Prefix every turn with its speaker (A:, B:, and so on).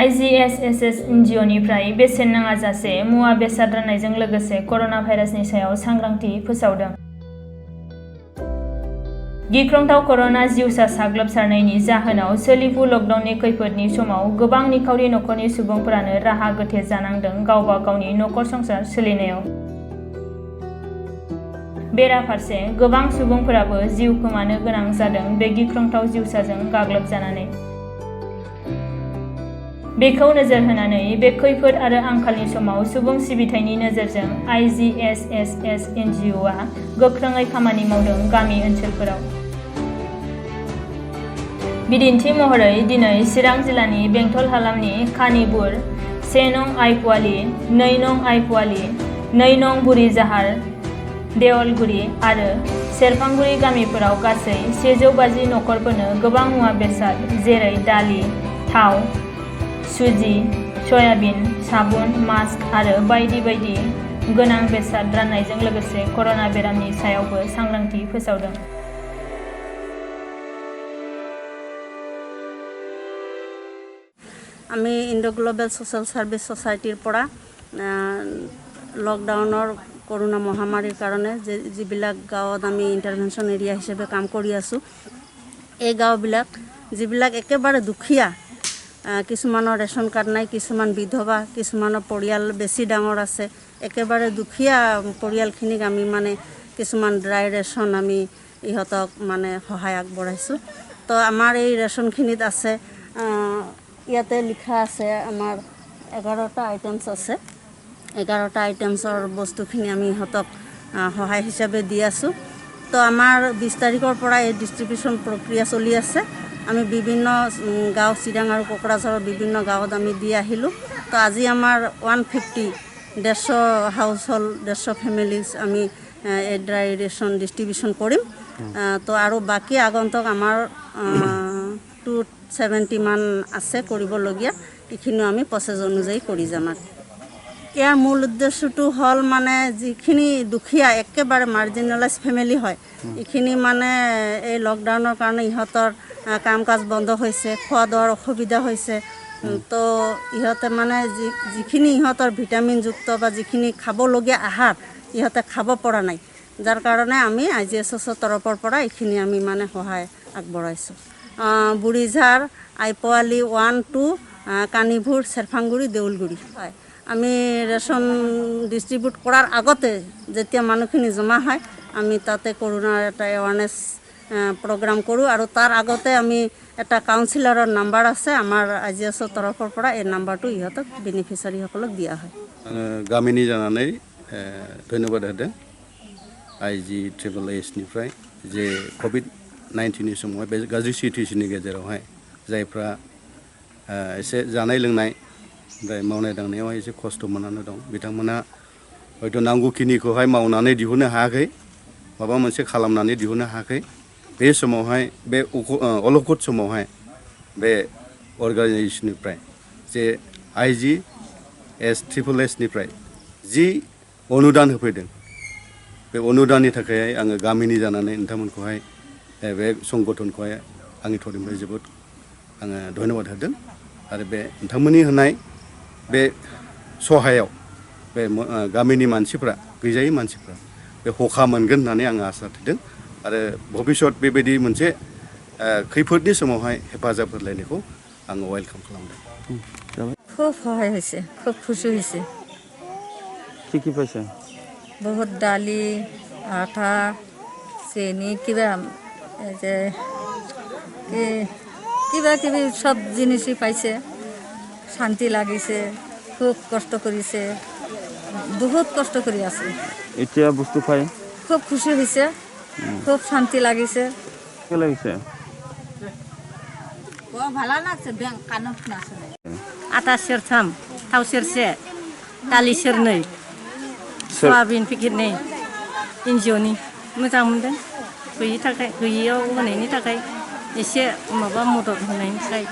A: IGSSS NGOनिफ्राय बेसेन नाङाजासे मुवा बेसाद राननायजों लोगोसे कर'ना भाइरासनि सायाव सांग्रांथि फोसावदों। गिख्रंथाव कर'ना जिउसा साग्लोबसारनायनि जाहोनाव सोलिफु लकडाउननि खैफोदनि समाव गोबां निखावरि नखरनि सुबुंफोरानो राहा गोथे जानांदों गावबा गावनि नखर संसार सोलिनायाव। बेराफारसे गोबां सुबुंफोराबो जिउ खोमानो गोनां जादों बे गिख्रंथाव जिउसाजों गाग्लोबजानानै। बेखौ नोजोर होनानै बे खैफोद आरो आंखालनि समाव सुबुं सिबिथायनि नोजोरजों IGSSS NGOआ गोख्रोङै खामानि मावदों गामि ओनसोलफोराव। बिदिन्थि महरै दिनै चिरां जिल्लानि बेंटल हालामनि खानिपुर 1 नं आइपुवालि 2 नं आइपुवालि 2 नं बुरिजाहार देवलगुरि आरो सेरफांगुरि गामिफोराव गासै 150 नखरफोरनो गोबां मुवा बेसाद जेरै दालि, थाव, सुजि, सयाबिन, साबुन, मास्क आरो बायदि बायदि गोनां बेसाद राननायजों लोगोसे कर'ना बेरामनि सायावबो सांग्रांथि फोसावदों।
B: আমি ইণ্ডো গ্লোবেল ছ'চিয়েল ছাৰ্ভিচ ছ'চাইটিৰ পৰা লকডাউনৰ কৰোনা মহামাৰীৰ কাৰণে যিবিলাক গাঁৱত আমি ইণ্টাৰভেনশ্যন এৰিয়া হিচাপে কাম কৰি আছোঁ, এই গাঁওবিলাক যিবিলাক একেবাৰে দুখীয়া, কিছুমানৰ ৰেচন কাৰ্ড নাই, কিছুমান বিধৱা, কিছুমানৰ পৰিয়াল বেছি ডাঙৰ আছে, একেবাৰে দুখীয়া পৰিয়ালখিনিক আমি মানে কিছুমান ড্ৰাই ৰেচন আমি ইহঁতক মানে সহায় আগবঢ়াইছোঁ। তো আমাৰ এই ৰেচনখিনিত আছে, ইয়াতে লিখা আছে আমাৰ 11টা আইটেমছ আছে। 11টা আইটেমছৰ বস্তুখিনি আমি ইহঁতক সহায় হিচাপে দি আছোঁ। তো আমাৰ 20 তাৰিখৰ পৰা এই ডিষ্ট্ৰিবিউশ্যন প্ৰক্ৰিয়া চলি আছে। আমি বিভিন্ন গাঁও চিৰাং আৰু কোকৰাঝাৰৰ বিভিন্ন গাঁৱত আমি দি আহিলোঁ। তো আজি আমাৰ 150 হাউচ হ'ল্ড 150 ফেমিলিজ আমি এই ড্ৰাই ৰেচন ডিষ্ট্ৰিবিউশ্যন কৰিম। তো আৰু বাকী আগন্তুক আমাৰ 270 মান আছে কৰিবলগীয়া, এইখিনিও আমি প্ৰচেছ অনুযায়ী কৰি যাম। ইয়াৰ মূল উদ্দেশ্যটো হ'ল মানে যিখিনি দুখীয়া একেবাৰে মাৰ্জিনেলাইজ ফেমিলি হয়, এইখিনি মানে এই লকডাউনৰ কাৰণে ইহঁতৰ কাম কাজ বন্ধ হৈছে, খোৱা দোৱাৰ অসুবিধা হৈছে। তো ইহঁতে মানে যিখিনি ইহঁতৰ ভিটামিনযুক্ত বা যিখিনি খাবলগীয়া আহাৰ ইহঁতে খাব পৰা নাই, যাৰ কাৰণে আমি IGSSৰ তৰফৰ পৰা এইখিনি আমি মানে সহায় আগবঢ়াইছোঁ। বুৰিঝাৰ, আইপুৱালি 1, 2, কানিপুৰ, চেৰফাংগুৰি, দেউলগুৰি। হয়, আমি ৰেচন ডিষ্ট্ৰিবিউট কৰাৰ আগতে যেতিয়া মানুহখিনি জমা হয়, আমি তাতে কৰোণাৰ এটা এৱাৰনেছ প্ৰগ্ৰাম কৰোঁ আৰু তাৰ আগতে আমি এটা কাউন্সিলৰৰ নাম্বাৰ আছে আমাৰ IGSৰ তৰফৰ পৰা, এই নাম্বাৰটো ইহঁতক বেনিফিচাৰীসকলক দিয়া হয়।
C: গামিনী জানাनै ধন্যবাদ होदों IGSSनिफ्राय जे COVID-19नि समावहाय बे गाज्रि सिटुवेसननि गेजेरावहाय जायफ्रा एसे जानाय लोंनाय ओमफ्राय मावनाय दांनायावहाय एसे खस्थ' मोननानै दं, बिथांमोना हयथ' नांगौखिनिखौहाय मावनानै दिहुननो हायाखै, माबा मोनसे खालामनानै दिहुननो हायाखै। बे समावहाय बे अलखद समावहाय बे अर्गानाइजेसननिफ्राय जे IGSSSनिफ्राय जि अनुदान होफैदों, बे अनुदाननि थाखाय आङो गामिनि जानानै नोंथांमोनखौहाय बे संगठनखौहाय आंनि थरनिफ्राय जोबोद आङो धन्यबाद होदों आरो बे नोंथांमोननि होनाय बे सहायाव बे गामिनि मानसिफ्रा, गैजायै मानसिफ्रा बे हखा मोनगोन होननानै आङो आसा थिदों आरो भबिष्यत बेबायदि मोनसे खैफोदनि समावहाय हेफाजाब होलायनायखौ आङो वेलकाम खालामदों।
B: খুব সহায় হৈছে, খুব খুশি হৈছে।
D: কি পাইছে?
B: বহুত দালি, আটা, চেনি, কিবা যে কিবা কিবি সব জিনিসই পাইছে। শান্তি লাগিছে, খুব কষ্ট কৰিছে, বহুত কষ্ট কৰি আছে।
D: এতিয়া বস্তু পাই
B: খুব খুশি হৈছে, খুব শান্তি লাগিছে।
D: কি লাগিছে?
B: ভালো লাগছে। কানত নাছিলে। আটা सेरथाम, थाव सेरसे, दालि सेरनै, सयाबिन पेकेटनै, NGOनि मोजां मोनदों। गैयियाव होनायनि थाखाय एसे माबा मदद होनायनि थाखाय